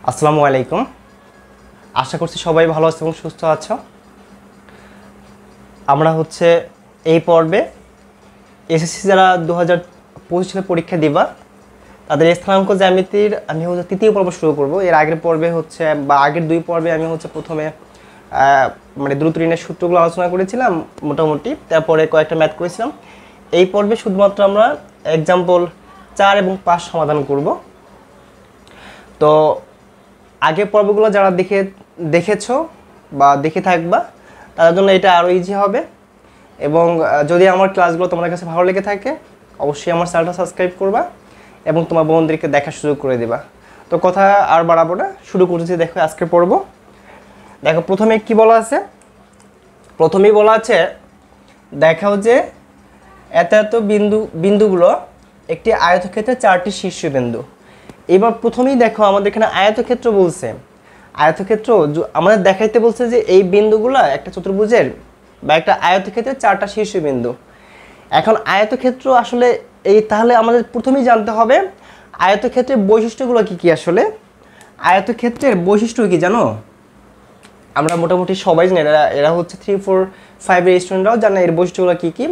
আসসালামু আলাইকুম। আশা করছি সবাই ভালো আছো এবং সুস্থ আছো। আমরা এই পর্বে এসএসসি যারা 2025 সালে পরীক্ষা দিবা তাদের স্থানাঙ্ক জ্যামিতির আমি তৃতীয় পর্ব শুরু করব। এর আগের পর্বে বা আগের দুই পর্বে আমি প্রথমে মানে দ্রুত ঋণের সূত্রগুলো আলোচনা করেছিলাম মোটামুটি, তারপরে কয়েকটা ম্যাথ করেছিলাম। এই পর্বে শুধুমাত্র আমরা এক্সাম্পল 4 এবং 5 সমাধান করব। তো আগের পর্বগুলো যারা দেখেছো বা দেখে থাকবা তাদের জন্য এটা আরও ইজি হবে। এবং যদি আমার ক্লাসগুলো তোমার কাছে ভালো লেগে থাকে অবশ্যই আমার চ্যানেলটা সাবস্ক্রাইব করবা এবং তোমার বন্ধুদেরকে দেখার সুযোগ করে দিবা। তো কথা আর বাড়াবো না, শুরু করতেছি। দেখো আজকের পর্ব। দেখো প্রথমে কি বলা আছে, প্রথমেই বলা আছে দেখাও যে এত এত বিন্দুগুলো একটি আয়তক্ষেত্রে 4টি শীর্ষবিন্দু। এবার প্রথমেই দেখো আমাদের এখানে আয়তক্ষেত্র বলছে। আয়তক্ষেত্র আমাদের দেখাইতে বলছে যে এই বিন্দুগুলো একটা চতুর্ভুজের বা একটা আয়তক্ষেত্রের 4টা শীর্ষবিন্দু। এখন আয়তক্ষেত্র আসলে তাহলে আমাদের প্রথমেই জানতে হবে আয়তক্ষেত্রের বৈশিষ্ট্যগুলো কি কি। আসলে আয়তক্ষেত্রের বৈশিষ্ট্য কি জানো? আমরা মোটামুটি সবাই জানি, এরা 3, 4, 5 এর স্টুডেন্টরাও জানে এর বৈশিষ্ট্যগুলো কি কি।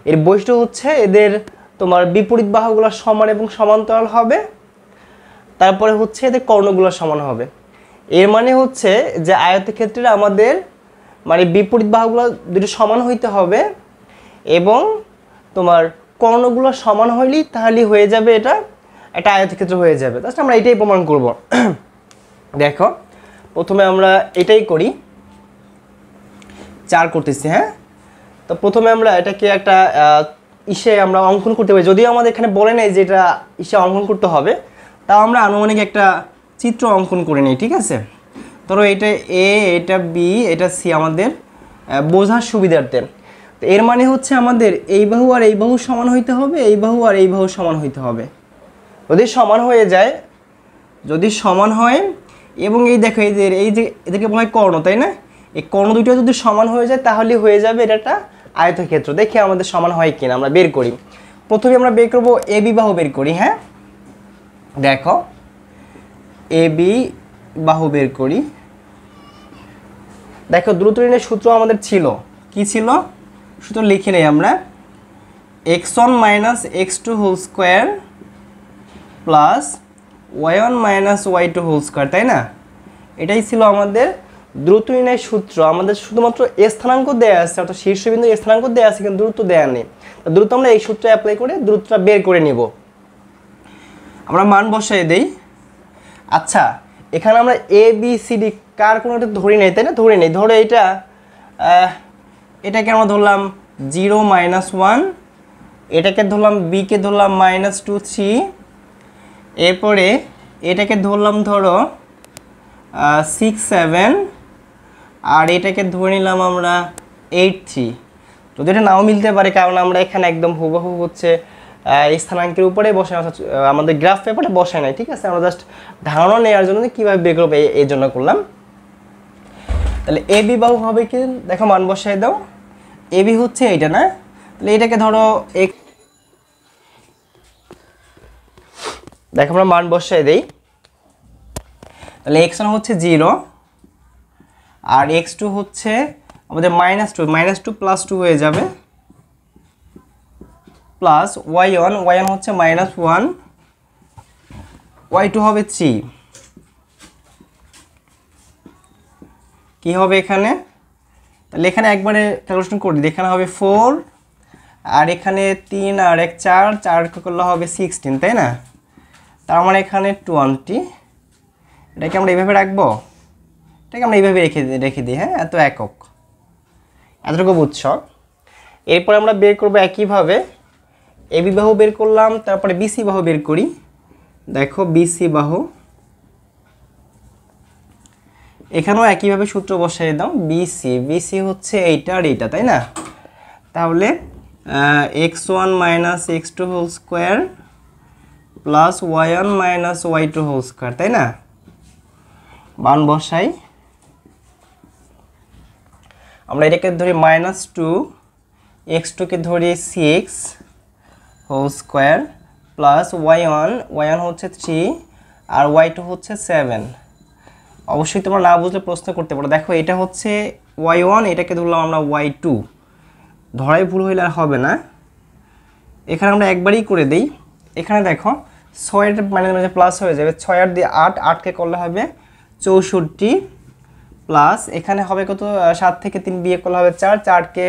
এর বৈশিষ্ট্য এদের তোমার বিপরীত বাহুগুলো সমান এবং সমান্তরাল হবে, তারপরে এদের কর্ণগুলো সমান হবে। এর মানে যে আয়তক্ষেত্রের আমাদের মানে বিপরীত বাহুগুলো দুটো সমান হইতে হবে এবং তোমার কর্ণগুলো সমান হইলেই তাহলে হয়ে যাবে এটা একটা আয়তক্ষেত্র হয়ে যাবে। তাহলে আমরা এটাই প্রমাণ করব। দেখো প্রথমে আমরা এটাই করি, 4 করতেছি। হ্যাঁ, তো প্রথমে আমরা এটাকে একটা আমরা অঙ্কন করতে পারি। যদিও আমাদের এখানে বলে নেই যে এটা অঙ্কন করতে হবে, তাও আমরা আনুমানিক একটা চিত্র অঙ্কন করে নিই। ঠিক আছে, ধরো এটা এ, এটা বি, এটা সি আমাদের বোঝার সুবিধার্থে। তো এর মানে আমাদের এই বাহু আর এই বাহু সমান হইতে হবে, এই বাহু আর এই বাহু সমান হইতে হবে। যদি সমান হয়ে যায়, যদি সমান হয় এবং এই দেখো এই যে এদেরকে বলা হয় কর্ণ, তাই না? এই কর্ণ দুটো যদি সমান হয়ে যায় তাহলে হয়ে যাবে এটা একটা আয়তক্ষেত্র। দেখি আমাদের সমান হয় কিনা আমরা বের করি। প্রথমে আমরা বের করব এ বি বাহু বের করি। হ্যাঁ, দেখো এ বি বাহু বের করি। দেখো দ্রুত ঋণের সূত্র আমাদের ছিল, কি ছিল? সূত্র লিখে নেই আমরা, x1 minus x2 whole square plus y1 minus y2 whole square, তাই না? এটাই ছিল আমাদের দ্রুত ঋণের সূত্র। আমাদের শুধুমাত্র স্থানাঙ্ক দেওয়া আছে, অর্থাৎ শীর্ষবিন্দু স্থানাঙ্ক দেওয়া আছে, কিন্তু দূরত্ব দেওয়া নেই। দ্রুত আমরা এই সূত্র অ্যাপ্লাই করে দূরত্বটা বের করে নিব। আমরা মান বসাই দেই। আচ্ছা, এখানে আমরা এ বি সি ডি কার কোনো একটা ধরি নেই, তাই না? ধরে নেই। ধরো এটাকে আমরা ধরলাম 0, -1, এটাকে ধরলাম বিকে ধরলাম -2, 3, এরপরে এটাকে ধরলাম ধরো 6, 7, আর এটাকে ধরে নিলাম আমরা 8, 3। যদি এটা নাও মিলতে পারে, কারণ আমরা এখানে একদম হুবহু স্থানাঙ্কের উপরে বসে আমাদের গ্রাফ পেপারে বসাই নাই। ঠিক আছে, আমরা জাস্ট ধারণা নেওয়ার জন্য কীভাবে বের করবো এই জন্য করলাম। তাহলে এ বি বাহু হবে কি? দেখো মান বসাই দাও। এ বি এইটা না? তাহলে এটাকে ধরো দেখো আমরা মান বসাই দেই। তাহলে x1 0 আর x2 আমাদের -2 প্লাস 2 হয়ে যাবে, প্লাস y1 -1, y2 হবে 3। কি হবে এখানে? তাহলে এখানে একবারে ক্যালকুলেশন করে দিই। এখানে হবে 4 আর এখানে 3 আর 1 4 করলে হবে 16, তাই না? তার মানে এখানে 20। এটাকে আমরা এইভাবে রাখবো, এটাকে আমরা এইভাবে রেখে দিই। হ্যাঁ, এত একক, এতটুকু বুঝছ। এরপর আমরা বের করবো একইভাবে এ বি বাহু বের করলাম, তারপরে বিসি বাহু বের করি। দেখো বিসি বাহু, এখানেও একইভাবে সূত্র বসাই দাও। বিসি এইটা আর এইটা, তাই না? তাহলে x1 minus x2 whole square plus y1 minus y2 whole square, তাই না? মান বসাই। আমরা এটাকে ধরি -2, x2 কে ধরি 6 হোল স্কোয়ার প্লাস y1 3 আর y2 হচ্ছে 7। অবশ্যই তোমরা না বুঝলে প্রশ্ন করতে পারো। দেখো এটা হচ্ছে y1, এটাকে ধরলাম আমরা y2, ধরাই ভুল হইলে আর হবে না। এখানে আমরা একবারই করে দেই। এখানে দেখো 6 মানে মানে প্লাস হয়ে যাবে, 6 আর দিয়ে 8, 8কে করলে হবে 64 প্লাস এখানে হবে কত, 7 থেকে 3 বিয়ে করলে হবে 4, 4কে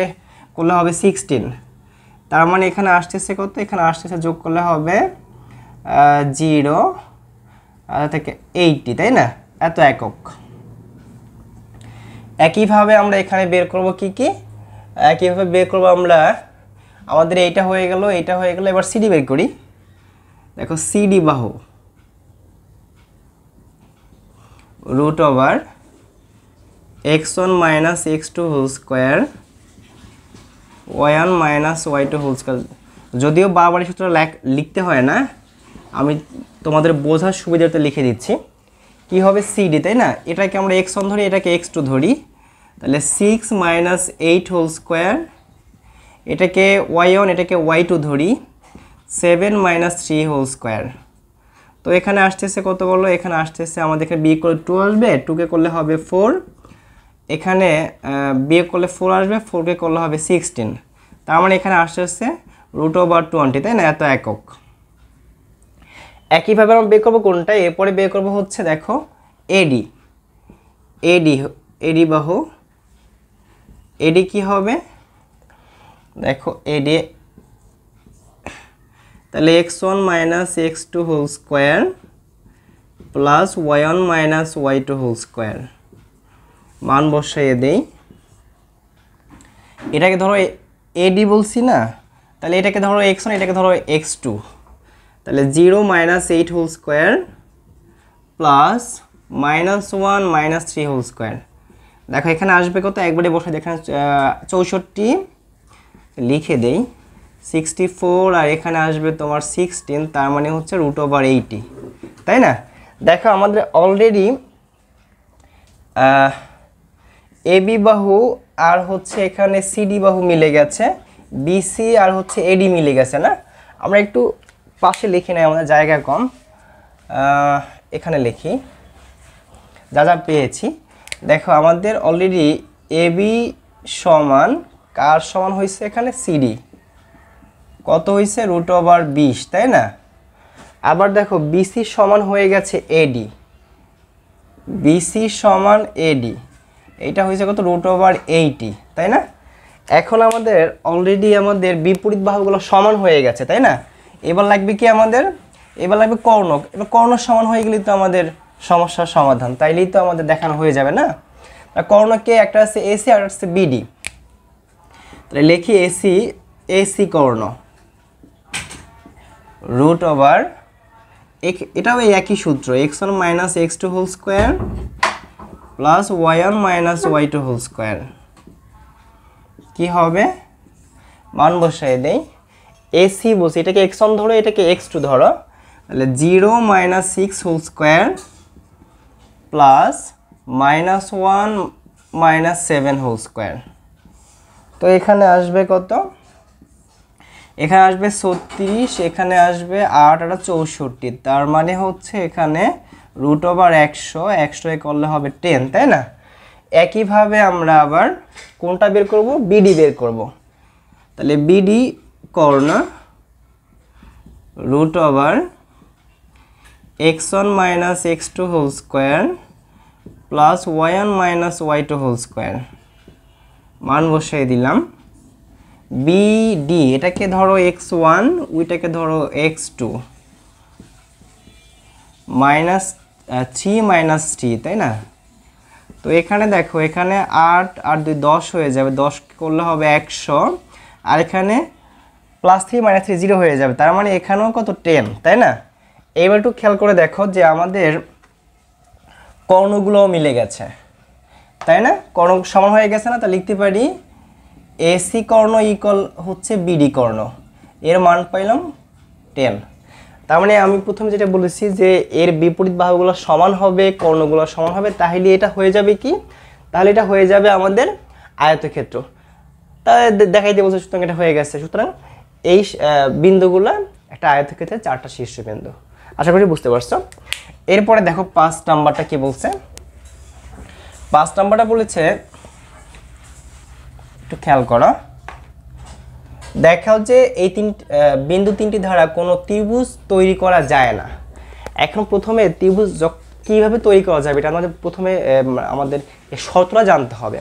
করলে হবে 16। তার মানে এখানে আসতেছে কত, এখানে আসতেছে যোগ করলে হবে 0 থেকে 80, তাই না, এত একক। একইভাবে আমরা এখানে বের করব কি কি, একইভাবে বের করব আমরা, আমাদের এইটা হয়ে গেল, এইটা হয়ে গেল। এবার সিডি বের করি। দেখো সিডি বাহু root over x1 minus x2 whole square y1 minus y2 whole square. যদিও বারবারই সূত্র লিখতে হয় না, আমি তোমাদের বোঝার সুবিধার্থে লিখে দিচ্ছি। কি হবে সিডি, তাই না, এটাকে আমরা x1 ধরি, এটাকে x2 ধরি, তাহলে 6 মাইনাস 8 হোল স্কোয়ার, এটাকে y1, এটাকে y2 ধরি, 7 মাইনাস 3 হোল স্কোয়ার। তো এখানে আসতেছে কত বলো, এখানে আসতেছে আমাদের এখানে বিয়োগ করলে 2 আসবে, 2কে করলে হবে 4, এখানে বিয়োগ করলে 4 আসবে, 4কে করলে হবে 16। তার মানে এখানে আসতেছে রুট ওভার 20, তাই না, এত একক। একইভাবে আমরা বের করবো কোনটা, এরপরে বের করবো হচ্ছে দেখো এডি, এডি এডি বাহু, এডি কি হবে দেখো এডি, তাহলে x1 minus x2 whole square plus y1 minus y2 whole square, মান বসাইয়ে দেই। এটাকে ধরো এডি বলছি না, তাহলে এটাকে ধরো x1, এটাকে ধরো x2, তাহলে 0 minus 8 whole square plus minus 1 minus 3 whole square. দেখো এখানে আসবে কত, একবারে বসে দেখেন 64 লিখে দেই, 64, আর এখানে আসবে তোমার 16, তার মানে হচ্ছে রুট ওভার 80, তাই না। দেখো আমাদের অলরেডি এবি বাহু আর হচ্ছে এখানে সিডি বাহু মিলে গেছে, বিসি আর হচ্ছে এডি মিলে গেছে না। আমরা একটু পাশে লিখি নাই, আমাদের জায়গা কম, এখানে লিখি যা যা পেয়েছি। দেখো আমাদের অলরেডি এবি সমান কার সমান হয়েছে, এখানে সিডি কত হয়েছে, রুট ওভার 20, তাই না। আবার দেখো বিসি সমান হয়ে গেছে এডি, বিসি সমান এডি, এইটা হয়েছে কত, রুট ওভার 80, তাই না। এখন আমাদের অলরেডি আমাদের বিপরীত বাহুগুলো সমান হয়ে গেছে, তাই না। এবার লাগবে কি আমাদের, এবার লাগবে কর্ণক। এবার কর্ণ সমান হয়ে গেলেই তো আমাদের সমস্যার সমাধান, তাইলেই তো আমাদের দেখানো হয়ে যাবে না। কর্ণকে একটা আছে এসি আর একটা আছে বিডি, তাহলে লিখি এসি, এসি কর্ণ রুট ওভার, এটাও একই সূত্র, x1 minus x2 whole square plus y1 minus y2 whole square. কি হবে, মান বসাই দেই। এসি বসে, এটাকে x1 ধরো, এটাকে x2 ধরো, তাহলে 0 minus 6 whole square plus minus 1 minus 7 whole square. তো এখানে আসবে কত, এখানে আসবে 36, এখানে আসবে 8 আর 64, তার মানে হচ্ছে এখানে রুট ওভার 100, 100 করলে হবে 10, তাই না। একইভাবে আমরা আবার কোনটা বের করব, বিডি বের করব। তাহলে বিডি কর্ণ root over x1 minus x2 whole square plus y1 minus y2 whole square, মান বসাই দিলাম। বিডি এটাকে ধরো x1, ওইটাকে ধরো x2, মাইনাস 3 মাইনাস 3, তাই না। তো এখানে দেখো, এখানে 8 আর 2 10 হয়ে যাবে, 10 করলে হবে 100, আর এখানে প্লাস 3 মাইনাস 3 0 হয়ে যাবে, তার মানে এখানেও কত 10, তাই না। এবার একটু খেয়াল করে দেখো যে আমাদের কর্ণগুলোও মিলে গেছে, তাই না, কর্ণ সমান হয়ে গেছে না। তা লিখতে পারি এসি কর্ণ ইকুয়াল হচ্ছে বিডি কর্ণ, এর মান পাইলাম 10। তার মানে আমি প্রথমে যেটা বলেছি যে এর বিপরীত বাহুগুলো সমান হবে, কর্ণগুলো সমান হবে, তাহলে এটা হয়ে যাবে কি, তাহলে এটা হয়ে যাবে আমাদের আয়তক্ষেত্র। তাহলে দেখাই দিয়ে বলছে, সুতরাং এটা হয়ে গেছে। সুতরাং এই বিন্দুগুলো একটা আয়তক্ষেত্রের 4টা শীর্ষবিন্দু। আশা করি বুঝতে পারছো। এরপরে দেখো 5 নাম্বারটা কি বলছে। 5 নাম্বারটা বলেছে, একটু খেয়াল করো, দেখাও যে এই বিন্দু তিনটি দ্বারা কোনো ত্রিভুজ তৈরি করা যায় না। এখন প্রথমে ত্রিভুজ কিভাবে তৈরি করা যাবে এটা আমাদের প্রথমে আমাদের এই শর্তটা জানতে হবে।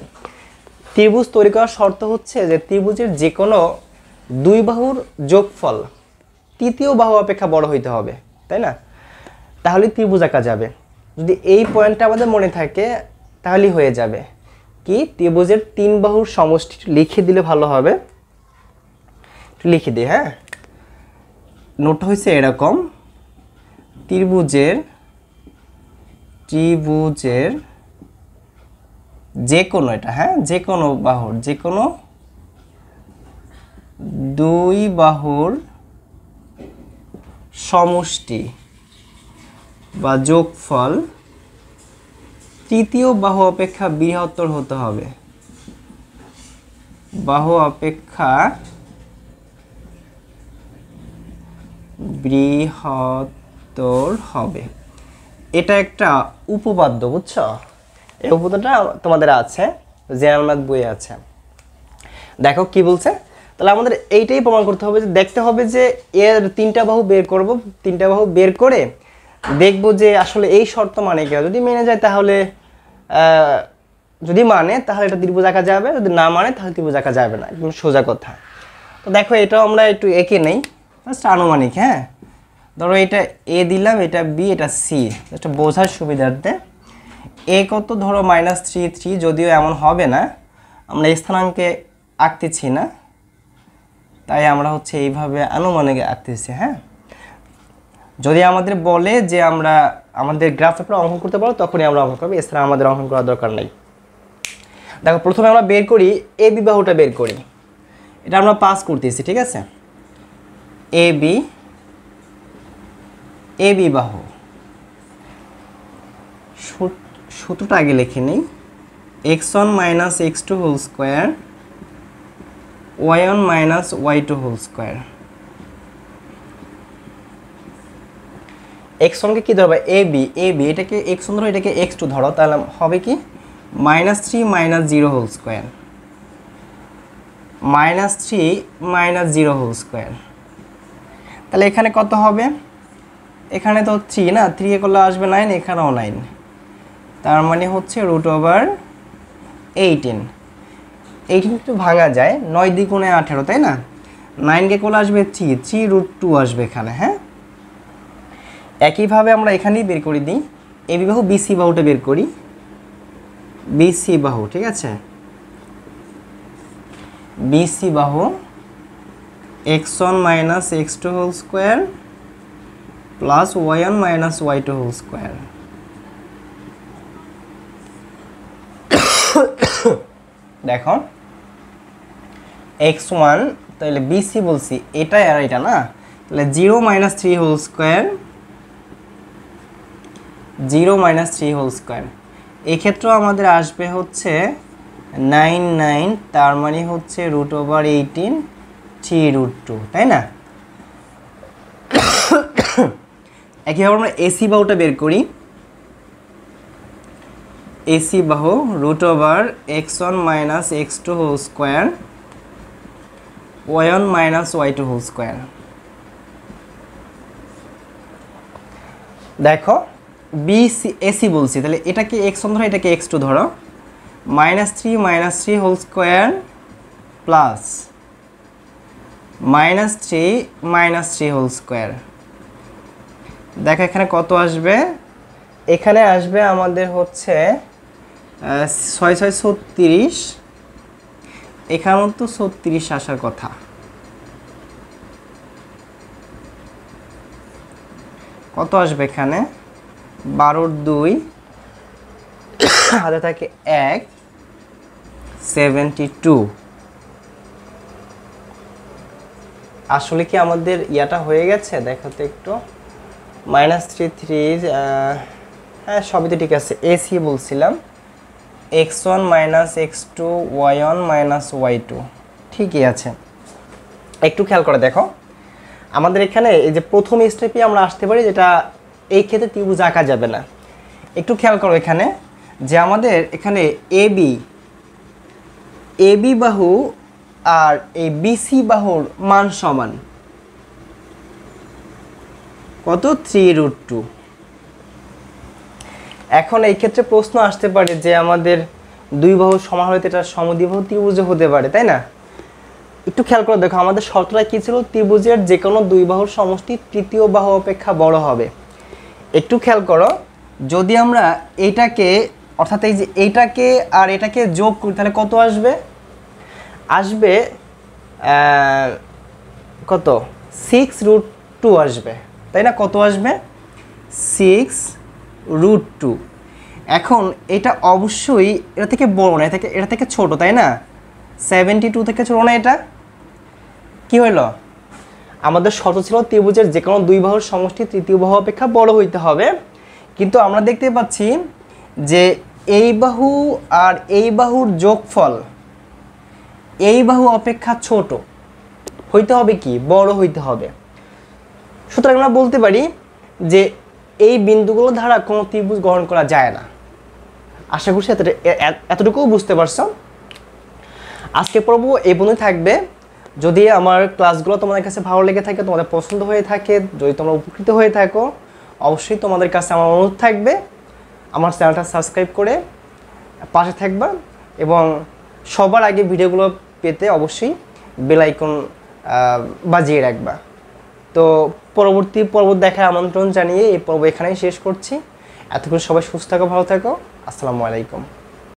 ত্রিভুজ তৈরি করার শর্ত হচ্ছে যে ত্রিভুজের যে কোনো দুই বাহুর যোগফল তৃতীয় বাহু অপেক্ষা বড় হইতে হবে, তাই না? তাহলে ত্রিভুজ আঁকা যাবে। যদি এই পয়েন্টটা আমাদের মনে থাকে তাহলেই হয়ে যাবে কি, ত্রিভুজের 3 বাহুর সমষ্টি লিখে দিলে ভালো হবে। একটু লিখে দিই, হ্যাঁ। নোটটা হয়েছে এরকম, ত্রিভুজের যে কোনো, এটা হ্যাঁ, যে কোনো বাহুর, যে কোনো 2 বাহুর সমষ্টি বা যোগফল তৃতীয় বাহু অপেক্ষা বৃহত্তর হতে হবে, বাহু অপেক্ষা বৃহত্তর হবে। এটা একটা উপপাদ্য, বুঝছো? এই উপপাদ্যটা তোমাদের আছে, জেনারেল ম্যাথ বইয়ে আছে। দেখো কি বলছে, তাহলে আমাদের এইটাই প্রমাণ করতে হবে যে দেখতে হবে যে এর 3টা বাহু বের করব, 3টা বাহু বের করে দেখব যে আসলে এই শর্ত মানে কি। যদি মেনে যায় তাহলে যদি মানে তাহলে এটা ত্রিভুজ আঁকা যাবে, যদি না মানে তাহলে ত্রিভুজ আঁকা যাবে না, একদম সোজা কথা। তো দেখো এটাও আমরা একটু এঁকে নেই, ফার্স্ট আনুমানিক, হ্যাঁ। ধরো এটা এ দিলাম, এটা বি, এটা সি, এটা বোঝার সুবিধার্থে। এ কত, ধরো -3 যদিও এমন হবে না, আমরা স্থানাঙ্কে আঁকতেছি না, তাই আমরা হচ্ছে এইভাবে আনুমানিক আঁকতেছি, হ্যাঁ। যদি আমাদের বলে যে আমরা আমাদের গ্রাফ পেপারে অঙ্কন করতে পারো তখনই আমরা অঙ্কন করবো, এছাড়া আমাদের অঙ্কন করার দরকার নেই। দেখো প্রথমে আমরা বের করি এ বি বাহুটা বের করি, এটা আমরা পাস করতেছি, ঠিক আছে। এ বি বাহু, সূত্রটা আগে লিখে নিই, x1 - x2 whole square, y1 - y2 whole square. x1 কে কি ধরবা, এ বি, এটাকে x1 ধরো, এটাকে x2 ধরো, তাহলে হবে কি -3 - 0 হোল স্কোয়ার, -3 - 0 হোল স্কোয়ার। তাহলে এখানে কত হবে, এখানে তো 3 না, 3 এ করলে আসবে 9, এখানেও 9, তার মানে হচ্ছে √18। 18 একটু ভাঙা যায়, 9 দ্বিগুণে 18, তাই না? 9 কে করলে আসবে 3 √2 আসবে এখানে, হ্যাঁ। একইভাবে আমরা এখানেই বের করে দিই, এ বি বাহু বিসি বাহুটা বের করি, বিসি বাহু, ঠিক আছে। বিসি বাহু x1 - x2 whole square plus y1 - y2 whole square. দেখো x1, তাহলে বিসি বলছি এটা আর এটা না, তাহলে 0 - 3 হোল স্কোয়ার, 0 - 3 হোল স্কোয়ার। এক্ষেত্রেও আমাদের আসবে হচ্ছে 9, তার মানে হচ্ছে √18 3√2, তাই না? একইভাবে আমরা এসি বাহুটা বের করি, এসি বাহু √x1 - x2 whole square, y1 - y2 whole square. দেখো বিসি এসি বলছি, তাহলে এটাকে x1 ধরো, এটাকে x2 ধরো, -3 - 3 whole square plus -3 - 3 whole square. দেখো এখানে কত আসবে, এখানে আসবে আমাদের হচ্ছে 6 6 36, এখানেও তো 36 আসার কথা। কত আসবে এখানে, 12 হাতে থাকে 1, 72। আসলে কি আমাদের ইয়াটা হয়ে গেছে, দেখো তো একটু, -3 হ্যাঁ সবই তো ঠিক আছে। এসি বলছিলাম, x1 - x2 y1 - y2 ঠিকই আছে। একটু খেয়াল করে দেখো, আমাদের এখানে এই যে প্রথম স্টেপে আমরা আসতে পারি, যেটা এই ক্ষেত্রে ত্রিভুজ আঁকা যাবে না। একটু খেয়াল করো এখানে যে আমাদের এখানে এবি বাহু আর এই বিসি বাহুর মান সমান কত, 3√2। এখন এই ক্ষেত্রে প্রশ্ন আসতে পারে যে আমাদের দুই বাহু সমান হলে এটা সমদ্বিবাহু ত্রিভুজ হতে পারে, তাই না? একটু খেয়াল করে দেখো আমাদের শর্তটা কি ছিল, ত্রিভুজের যে কোনো দুই বাহুর সমষ্টি তৃতীয় বাহু অপেক্ষা বড় হবে। একটু খেয়াল করো, যদি আমরা এইটাকে অর্থাৎ এই যে এইটাকে আর এটাকে যোগ করি তাহলে কত আসবে? আসবে কত, 6√2 আসবে, তাই না? কত আসবে? 6√2। এখন এটা অবশ্যই এটা থেকে বড় না, এটা থেকে ছোট, তাই না? 72 থেকে ছোট না। এটা কি হইল? আমাদের শর্ত ছিল ত্রিভুজের যে কোনো দুই বাহুর সমষ্টি তৃতীয় বাহু অপেক্ষা বড় হইতে হবে, কিন্তু আমরা দেখতে পাচ্ছি যে এই বাহু আর এই বাহুর যোগফল এই বাহু অপেক্ষা ছোট হইতে হবে, কি বড় হইতে হবে। সুতরাং আমরা বলতে পারি যে এই বিন্দুগুলো দ্বারা কোনো ত্রিভুজ গ্রহণ করা যায় না। আশা করছি এতটুকুও বুঝতে পারছো। আজকে পর্ব এই পর্যন্তই থাকবে। যদি আমার ক্লাসগুলো তোমাদের কাছে ভালো লেগে থাকে, তোমাদের পছন্দ হয়ে থাকে, যদি তোমরা উপকৃত হয়ে থাকো, অবশ্যই তোমাদের কাছে আমার অনুরোধ থাকবে আমার চ্যানেলটা সাবস্ক্রাইব করে পাশে থাকবা, এবং সবার আগে ভিডিওগুলো পেতে অবশ্যই বেল আইকন বাজিয়ে রাখবা। তো পরবর্তী পর্ব দেখার আমন্ত্রণ জানিয়ে এই পর্ব এখানেই শেষ করছি। এতক্ষণ সবাই সুস্থ থাকো, ভালো থাকো। আসসালামু আলাইকুম।